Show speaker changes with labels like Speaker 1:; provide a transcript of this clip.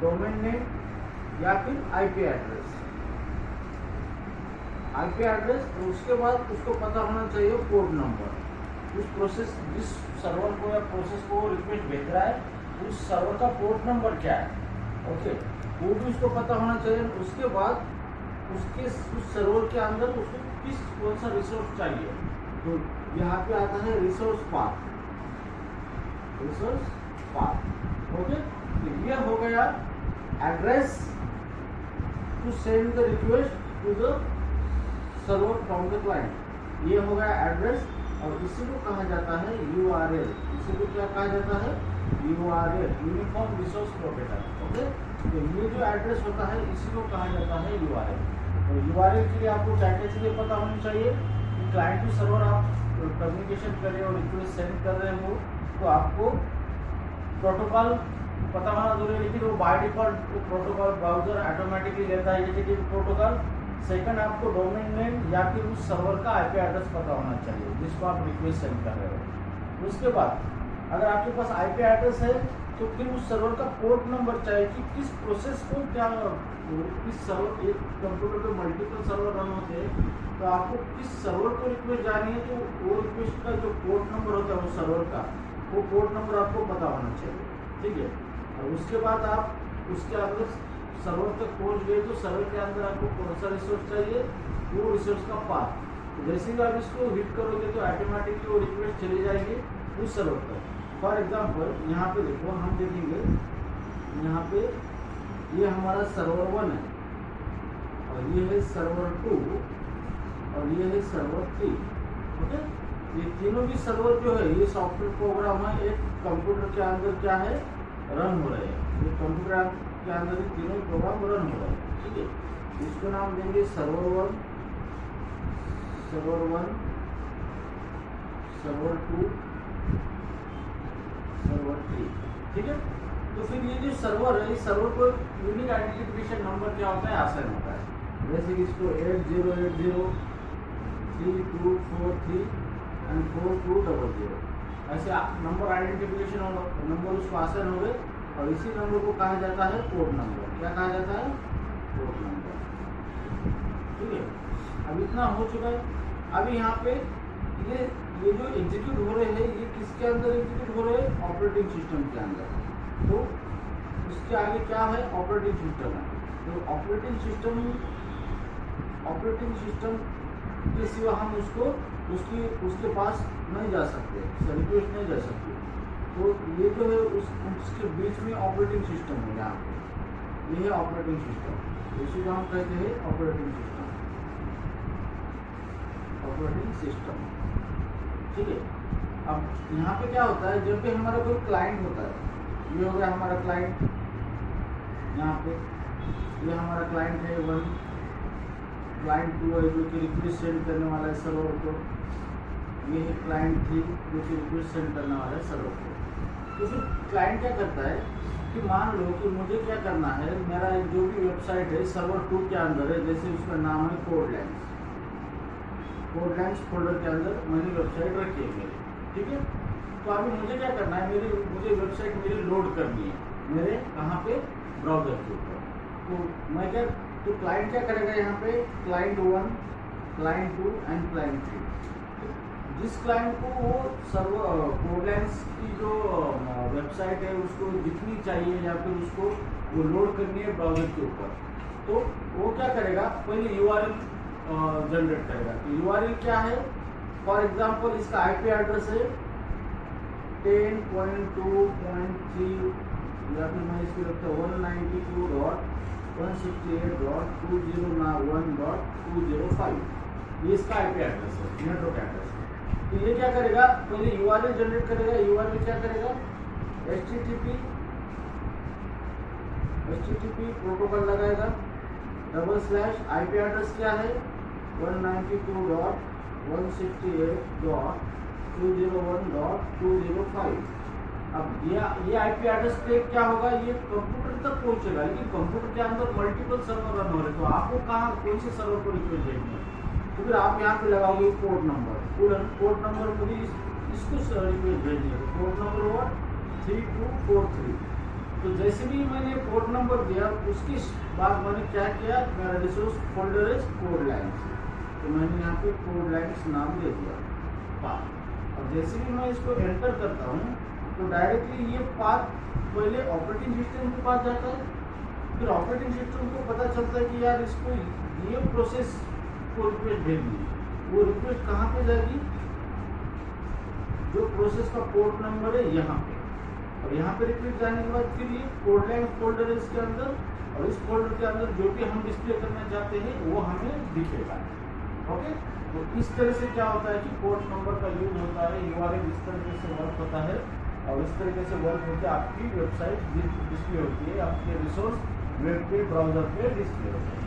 Speaker 1: Domain name या फिर IP address. IP address, तो उसके बाद उसको पता होना चाहिए पोर्ट नंबर। उस प्रोसेस, जिस सर्वर को या प्रोसेस को रिक्वेस्ट भेज रहा है उस सर्वर का पोर्ट नंबर क्या है, ओके, वो भी उसको पता होना चाहिए। उसके बाद उसके उस सर्वर के अंदर उसको कौन सा रिसोर्स चाहिए, तो यहाँ पे आता है resource path, resource path, okay. तो ये हो गया address to send the request to the server from the client. ये हो गया एड्रेस, और इसी को कहा जाता है URL। इसी को क्या कहा जाता है, URL, uniform resource locator, okay. तो ये जो एड्रेस होता है इसी को कहा जाता है URL। तो URL के लिए आपको क्या क्या चीज़ें पता होनी चाहिए कि क्लाइंट टू सर्वर आप कम्युनिकेशन कर रहे हो, रिक्वेस्ट सेंड कर रहे हो, तो आपको प्रोटोकॉल पता होना जरूरी है। लेकिन वो by default protocol browser automatically लेता है HTTP प्रोटोकॉल। सेकंड, आपको डोमेन नेम या फिर उस सर्वर का आईपी एड्रेस पता होना चाहिए जिसको आप रिक्वेस्ट सेंड कर रहे हो। उसके बाद अगर आपके पास आईपी एड्रेस है तो फिर उस सर्वर का पोर्ट नंबर चाहिए कि किस प्रोसेस को क्या, किस सर्वर, एक कंप्यूटर पे मल्टीपल सर्वर रन होते हैं, तो आपको किस सर्वर को रिक्वेस्ट जानी है, तो वो रिक्वेस्ट का जो पोर्ट नंबर होता है उस सर्वर का, वो पोर्ट नंबर आपको पता होना चाहिए, ठीक है। और उसके बाद आप उसके अंदर सर्वर तक पहुंच गए तो सर्वर के अंदर आपको कौन सा रिसोर्स चाहिए, वो रिसोर्स का पाथ, तो जैसे ही आप इसको हिट करोगे तो ऑटोमेटिकली वो रिक्वेस्ट चली जाएगी उस सर्वर पर। फॉर एग्जांपल यहाँ पे देखो, हम देखेंगे यहाँ पे ये हमारा सर्वर 1 है, और ये है सर्वर 2, और ये है सर्वर 3, ओके। ये तीनों भी सर्वर जो है, ये सॉफ्टवेयर प्रोग्राम है, एक कंप्यूटर के अंदर क्या है, रन हो रहे हैं। ये कंप्यूटर के अंदर ही तीनों प्रोग्राम रन हो रहे हैं, ठीक है। इसको नाम देंगे सर्वर 1, सर्वर 1, सर्वर 2, सर्वर 3, ठीक है। तो फिर ये जो सर्वर है, इस सर्वर को यूनिक आइडेंटिफिकेशन नंबर क्या होता है, आसान होता है। जैसे कि इसको 8080 3243 एंड 4200 ऐसे नंबर आइडेंटिफिकेशन नंबर उसको आसान हो गए, और इसी नंबर को कहा जाता है पोर्ट नंबर। क्या कहा जाता है, पोर्ट नंबर, ठीक है। अब इतना हो चुका है। अभी यहाँ पे ये जो एग्जीक्यूट हो रहे हैं, ये किसके अंदर एग्जीक्यूट हो रहे हैं, ऑपरेटिंग सिस्टम के अंदर। तो उसके आगे क्या है, ऑपरेटिंग सिस्टम है। तो ऑपरेटिंग सिस्टम के सिवा हम उसके पास नहीं जा सकते, रिक्वेस्ट नहीं जा सकती। तो ये जो है उसके बीच में ऑपरेटिंग सिस्टम है, यहाँ पे ये है ऑपरेटिंग सिस्टम, इसी को हम कहते हैं ऑपरेटिंग सिस्टम, ठीक है। अब यहाँ पे क्या होता है, जब भी हमारा कोई क्लाइंट होता है, ये हो गया हमारा क्लाइंट, यहाँ पे ये हमारा क्लाइंट है 1, क्लाइंट 2 है जो कि रिक्वेस्ट सेंड करने वाला है सर्वर को, ये है क्लाइंट 3 जो कि रिक्वेस्ट सेंड करने वाला है सर्वर को। तो फिर क्लाइंट क्या करता है कि मान लो कि मुझे क्या करना है, मेरा जो भी वेबसाइट है सर्वर 2 के अंदर है, जैसे उसका नाम है कोडलैंड्स फोल्डर के अंदर मैंने वेबसाइट रखी है मेरी, ठीक है। तो अभी मुझे क्या करना है, मुझे वेबसाइट मेरी लोड करनी है मेरे कहाँ पे, ब्राउजर के ऊपर। तो मैं क्या, तो क्लाइंट क्या करेगा, यहाँ पे क्लाइंट 1, क्लाइंट 2 एंड क्लाइंट 3। जिस क्लाइंट को वो सर्वर कोडलैंड्स की जो वेबसाइट है उसको दिखनी चाहिए या फिर उसको वो लोड करनी है ब्राउजर के ऊपर, तो वो क्या करेगा, पहले URL जनरेट करेगा। तो URL क्या है, फॉर एग्जांपल इसका आईपी एड्रेस है 10.2.3 या फिर मैं इसको रखता हूँ 192.168.201.205, ये इसका आईपी एड्रेस है, नेटवर्क एड्रेस है। तो ये क्या करेगा, पहले URL जनरेट करेगा। URL क्या करेगा, HTTP प्रोटोकॉल लगाएगा, /IP एड्रेस क्या है 192.168.201.205। अब ये आईपी एड्रेस पे क्या होगा, ये कंप्यूटर तक पहुंचेगा, लेकिन कंप्यूटर के अंदर मल्टीपल सर्वर रन हो रहे, तो आपको कहाँ कौन से सर्वर को रिक्वेस्ट भेजनी है, तो फिर आप यहाँ पे लगाओगे पोर्ट नंबर मुझे इसको रिक्वेस्ट भेजनी है। पोर्ट नंबर 3243, तो जैसे भी मैंने पोर्ट नंबर दिया उसके बाद मैंने क्या किया, मेरा resource folder is code lines, तो मैंने यहाँ पे कोड लाइन्स नाम दे दिया पाथ। और जैसे भी मैं इसको एंटर करता हूँ तो डायरेक्टली ये पाथ पहले ऑपरेटिंग सिस्टम के पास जाता है, फिर ऑपरेटिंग सिस्टम को पता चलता है कि यार इसको ये प्रोसेस को रिक्वेस्ट भेजनी है, वो रिक्वेस्ट कहाँ पे जाएगी, जो प्रोसेस का पोर्ट नंबर है यहाँ पे, और यहाँ पे रिक्वेस्ट जाने के बाद फिर ये कोड लाइन फोल्डर है इसके अंदर, और इस फोल्डर के अंदर जो भी हम डिस्प्ले करना चाहते हैं वो हमें दिखेगा। ओके, तो इस तरह से क्या होता है कि पोर्ट नंबर का यूज होता है, URL इस तरीके से वर्क होता है, और इस तरीके से वर्क होकर आपकी वेबसाइट डिस्प्ले होती है, आपके रिसोर्स वेब पे ब्राउजर पे डिस्प्ले होता है।